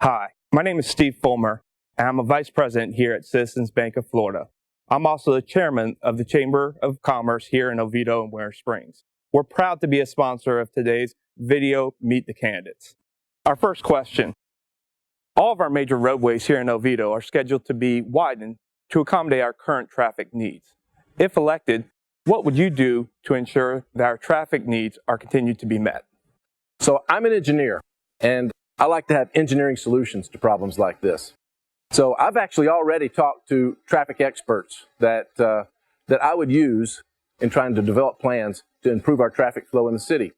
Hi, my name is Steve Fulmer, and I'm a Vice President here at Citizens Bank of Florida. I'm also the Chairman of the Chamber of Commerce here in Oviedo and Winter Springs. We're proud to be a sponsor of today's video Meet the Candidates. Our first question. All of our major roadways here in Oviedo are scheduled to be widened to accommodate our current traffic needs. If elected, what would you do to ensure that our traffic needs are continued to be met? So I'm an engineer, and I like to have engineering solutions to problems like this. So I've actually already talked to traffic experts that I would use in trying to develop plans to improve our traffic flow in the city.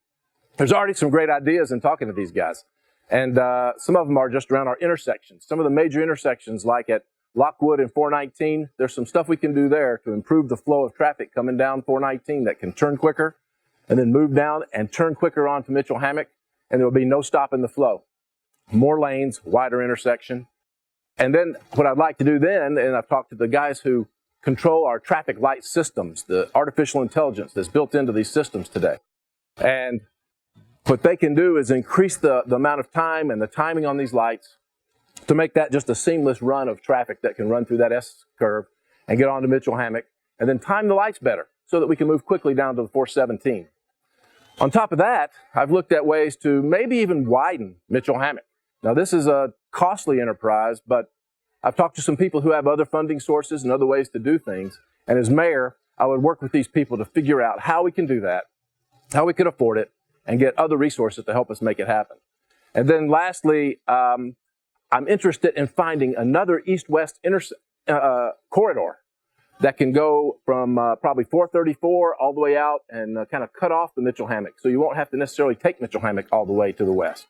There's already some great ideas in talking to these guys. And some of them are just around our intersections. Some of the major intersections, like at Lockwood and 419, there's some stuff we can do there to improve the flow of traffic coming down 419 that can turn quicker and then move down and turn quicker onto Mitchell Hammock, and there will be no stop in the flow. More lanes, wider intersection. And then what I'd like to do then, and I've talked to the guys who control our traffic light systems, the artificial intelligence that's built into these systems today. And what they can do is increase the amount of time and the timing on these lights to make that just a seamless run of traffic that can run through that S-curve and get onto Mitchell Hammock, and then time the lights better so that we can move quickly down to the 417. On top of that, I've looked at ways to maybe even widen Mitchell Hammock. Now, this is a costly enterprise, but I've talked to some people who have other funding sources and other ways to do things, and as mayor, I would work with these people to figure out how we can do that, how we can afford it, and get other resources to help us make it happen. And then lastly, I'm interested in finding another east-west corridor that can go from probably 434 all the way out and kind of cut off the Mitchell Hammock, so you won't have to necessarily take Mitchell Hammock all the way to the west.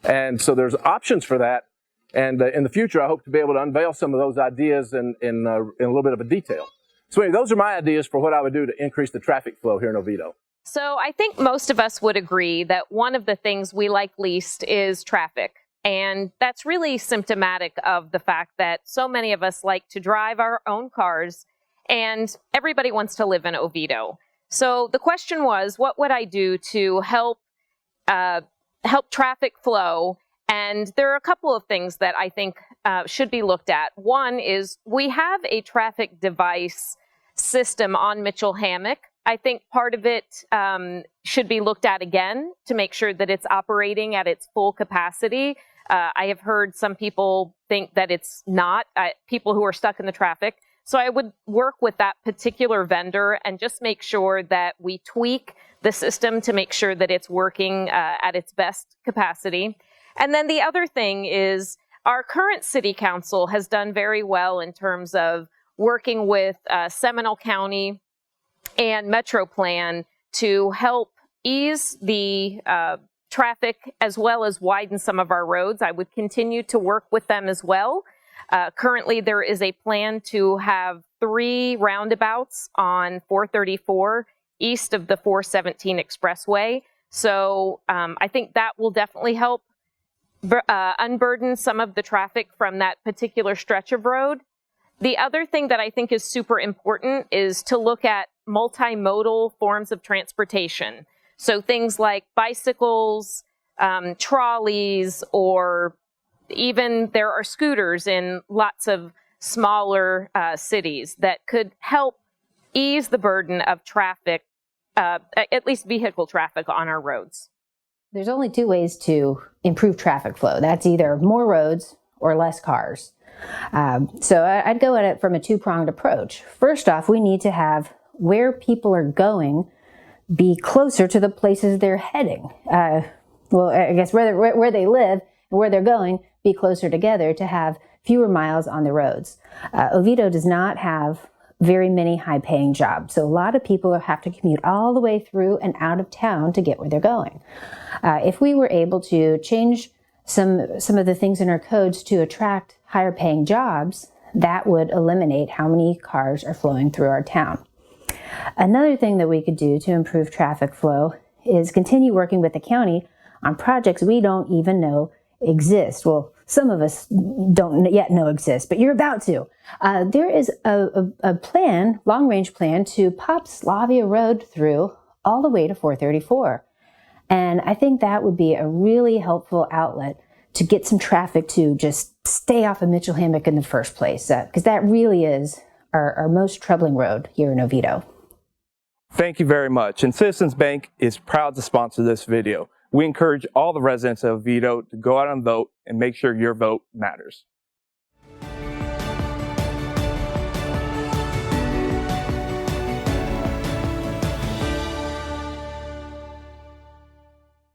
And so there's options for that, and in the future I hope to be able to unveil some of those ideas in a little bit of a detail. So anyway, those are my ideas for what I would do to increase the traffic flow here in Oviedo. So I think most of us would agree that one of the things we like least is traffic. And that's really symptomatic of the fact that so many of us like to drive our own cars, and everybody wants to live in Oviedo. So the question was, what would I do to help traffic flow? And there are a couple of things that I think should be looked at. One is we have a traffic device system on Mitchell Hammock. I think part of it should be looked at again to make sure that it's operating at its full capacity. I have heard some people think that it's not, people who are stuck in the traffic. So I would work with that particular vendor and just make sure that we tweak the system to make sure that it's working at its best capacity. And then the other thing is our current city council has done very well in terms of working with Seminole County and Metro Plan to help ease the traffic as well as widen some of our roads. I would continue to work with them as well. Currently, there is a plan to have 3 roundabouts on 434 east of the 417 expressway. So I think that will definitely help unburden some of the traffic from that particular stretch of road. The other thing that I think is super important is to look at multimodal forms of transportation. So things like bicycles, trolleys, or even there are scooters in lots of smaller cities that could help ease the burden of traffic, at least vehicle traffic on our roads. There's only 2 ways to improve traffic flow. That's either more roads or less cars. So I'd go at it from a 2-pronged approach. First off, we need to have where people are going be closer to the places they're heading. Well, I guess where they live and where they're going be closer together to have fewer miles on the roads. Oviedo does not have very many high-paying jobs, so a lot of people have to commute all the way through and out of town to get where they're going. If we were able to change some of the things in our codes to attract higher-paying jobs, that would eliminate how many cars are flowing through our town. Another thing that we could do to improve traffic flow is continue working with the county on projects we don't even know exist. Well, some of us don't yet know exist, but you're about to. There is a plan, long-range plan, to pop Slavia Road through all the way to 434. And I think that would be a really helpful outlet to get some traffic to just stay off of Mitchell Hammock in the first place, because that really is our most troubling road here in Oviedo. Thank you very much. And Citizens Bank is proud to sponsor this video. We encourage all the residents of Oviedo to go out and vote and make sure your vote matters.